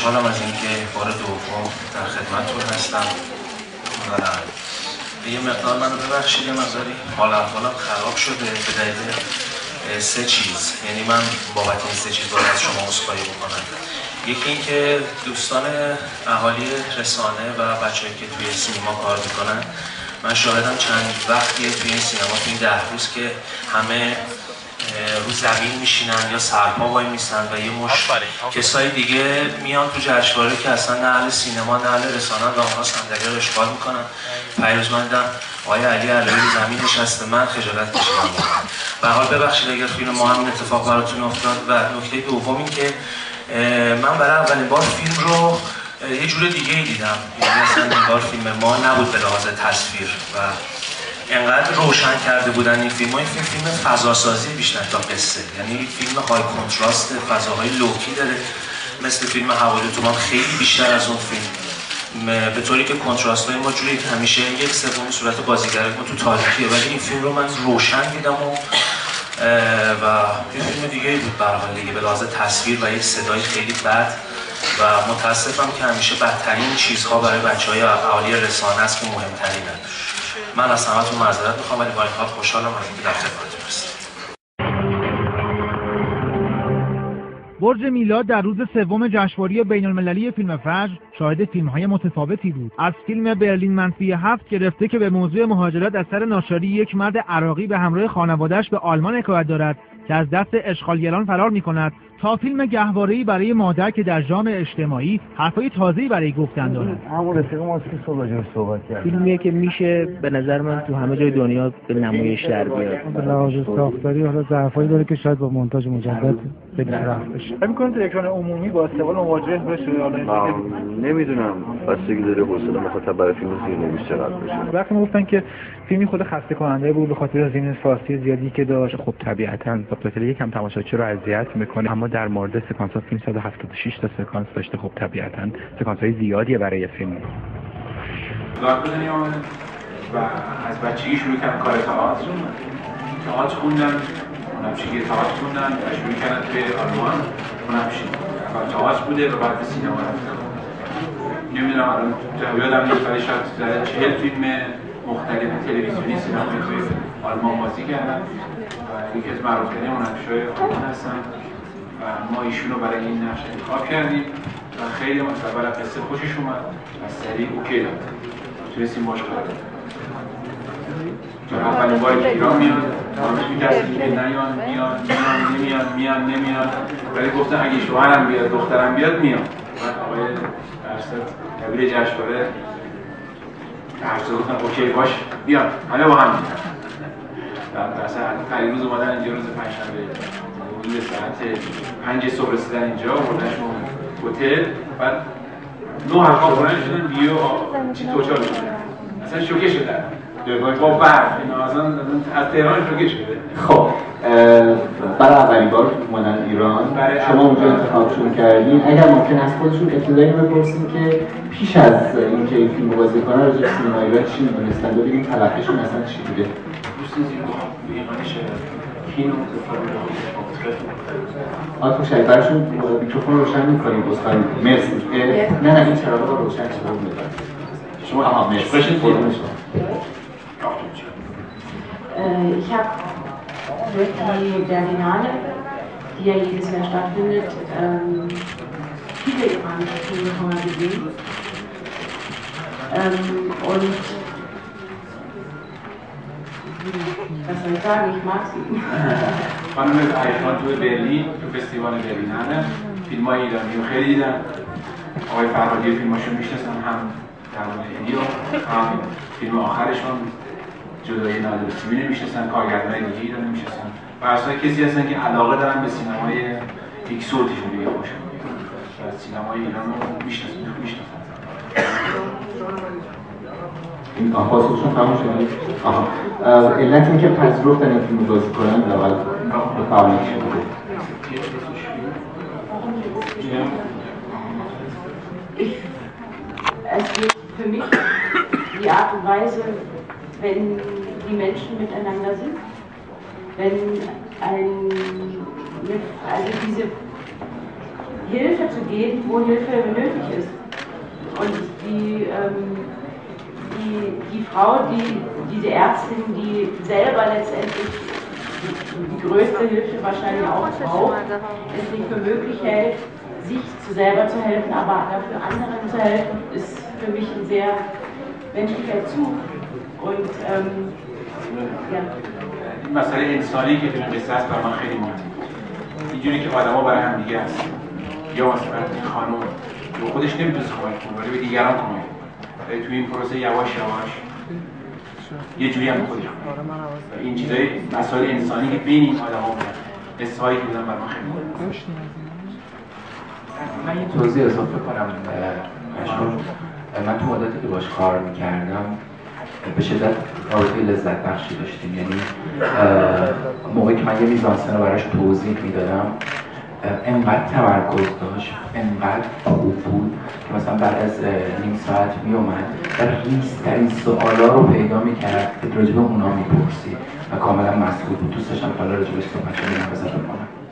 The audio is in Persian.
خوشحالم از اینکه بار دوم در خدمتتون هستم و یه مقدار منو ببخشید، یه مقداری حال احوالم خراب شده به دلیل 3 چیز. یعنی من بابت این 3 چیز باید از شما عذرخواهی بکنم. یکی اینکه دوستان اهالی رسانه و بچه‌ای که توی سینما کار میکنن، من شاهدم چند وقتیه توی این سینما، توی این 10 روز که همه رو زمین میشینن یا سرپا وای میسن و یه مش کسای دیگه میان تو جشنواره که اصلا نه اهل سینما نه اهل رسانه و اونها صندلی رو اشغال میکنن. پیروز مندم آقای علی علوی رو زمین نشسته، من خجالت کشیدم. به هر حال ببخشید اگر فیلم ما همین اتفاق براتون افتاد. و نکته دوم این که من برای اولین بار فیلم رو یه جور دیگه ای دیدم. یعنی اصلا این بار فیلم ما نبود به لحاظ تصویر و انقدر روشن کرده بودن این فیلم. این فیلم فضاسازی بیشتر تا قصه، یعنی فیلم های کنتراست، فضاهای لوکی داره مثل فیلم حوالی تومان، خیلی بیشتر از اون فیلم، به طوری که کنتراست های ما جوری که همیشه 1/3 صورت بازیگر ما تو تاریخیه، ولی این فیلم رو من روشن دیدم و یه فیلم دیگه بود به هر حال دیگه به لحاظ تصویر و یک صدای خیلی بد. و متاسفم که همیشه بدترین چیزها برای بچهای اهالی رسانه است که مهمترینه. من از همتون معذرت میخوام، ولی با این حال خوشحالم از اینکه در خدمتتون هستم. برج میلاد در روز سوم جشنواره بین‌المللی فیلم فجر شاهد فیلم‌های متفاوتی بود. از فیلم برلین منفی 7 گرفته که به موضوع مهاجرت اثر ناشاری یک مرد عراقی به همراه خانواده‌اش به آلمان حکایت دارد که از دست اشغالگران فرار می‌کند، تا فیلم گهواره‌ای برای مادر که در ژانر اجتماعی حرفای تازه‌ای برای گفتن دارد. همون رفیق ما که صحبت کرد. فیلمیه که میشه به نظر من تو همه جای دنیا به نمایش در بیاد. به لحاظ ساختاری حالا ضعفایی داره که شاید با مونتاژ مجدد رفع بشه. فکر می‌کنید در اکران عمومی با استقبال مواجه بشه؟ حالا نمیدونم، بستگی داره حوصله مخاطب برای فیلم زیرنویس چقدر بشه. وقتی گفتن که فیلمی خود خسته کننده بود به خاطر زمین فارسی زیادی که داشت. خب طبیعتاً سابتایتل یکم تماشاچی رو اذیت میکنه، اما در مورد سکانس‌ها فیلم 176 تا سکانس داشته. خب طبیعتاً سکانس‌های زیادیه برای فیلم. داد بدنی آمده و از بچگی شروع کردن کار تئاتر خوندن، اونم چیگه تئاتر خوندن و شروع کردن توی آلمان، اونم کار تئاتر بوده و بعد به سینما رفتن. نمیدونم الان یادم نیست ولی شاید 40 فیلم مختلف تلویزیونی سینمایی توی آلمان بازی کردن و یکی از معروف‌ترین هنرپیشه‌های آلمان هستن و ما ایشون رو برای این نقش انتخاب کردیم و خیلی متقبل از قصه خوشش اومد و سریع اوکی داد تونستیم باش کار کنیم. چون اولین باری که ایران میاد همش می‌ترسیم که نمیان ولی گفتن اگه شوهرم بیاد دخترم بیاد میام. بعد آقای درصد دبیر جشنواره هر گفتن اوکی باش بیان، همه با هم میاد. در روز اومدن اینجا روز پنجشنبه حدود ساعت 5 صبح رسیدن اینجا، بردنشون هتل، بعد 9 حرفا بلند شدن بیو چی توچال شدن، اصلا شوکه شدن با برف اینا، اصلا از تهران شوکه شده. خب برای اولین بار اومدن ایران، شما اونجا انتخابشون کردین. اگر ممکن است خودشون ابتدایی بپرسیم که پیش از اینکه این فیلم بازی کنن راجع به سینما ایران چی می‌دونستن، ببینیم تلقیشون اصلا چی بوده. آقای شاید برشون میکروفون روشن میکنیم بستان. مرسی. نه این چراغ رو روشن شما شما مرسی. Ich habe durch die Berlinale, die ja jedes Jahr stattfindet, viele iranische Filme schon mal gesehen. Und was soll ich sagen, ich mag sie. خانم عیشان تو برلین، تو فستیوال برلیناله، فیلم‌های ایرانی رو خیلی دیدن. آقای فرهادی فیلماشون میشناسن، هم درمان هندی و هم فیلم آخرشون جدایی نادر سیمین میشناسن، کارگردانای دیگه ایرانی میشناسن. و اصلا کسی هستن که علاقه دارن به سینمای اکسوتیشون دیگه باشن. و سینمای ایران رو میشناسن. این پاسخشون تمام شده؟ علت این که پذیرفتن این فیلم بازی کنن در اول بفرمایید چی بوده؟ Es geht für mich die Art und Weise, wenn die Menschen miteinander sind, wenn also diese Hilfe zu geben, wo Hilfe nötig ist. Und die Frau, diese Ärztin, die selber letztendlich die größte Hilfe wahrscheinlich auch braucht, es nicht für möglich hält, sich selber zu helfen, aber dafür anderen zu helfen, ist für mich ein sehr menschlicher Zug. Und ja. مسئله انسانی که توی قصه است برای من خیلی مهمه. اینجوری که آدما برای هم دیگه هستن. یا مثلا این خانم به خودش نمیتونه کمک کنه ولی به دیگران کمک کنه. توی این پروسه یواش یواش یه جوری هم خودش این چیزای مسائل انسانی که بین این آدما بودن قصه‌هایی که بودن برای من خیلی مهمه. من یه توضیح اضافه کنم. من تو مدتی که باش کار میکردم به شدت رابطه لذت بخشی داشتیم. یعنی موقعی که من یه میزانسن رو براش توضیح میدادم انقدر تمرکز داشت، انقدر خوب بود که مثلا بعد از نیم ساعت میومد و ریزترین سوالا رو پیدا میکرد که راجع به اونا میپرسید و کاملا مسئول بود. دوست داشتم حالا راجع بهش صحبت کنم.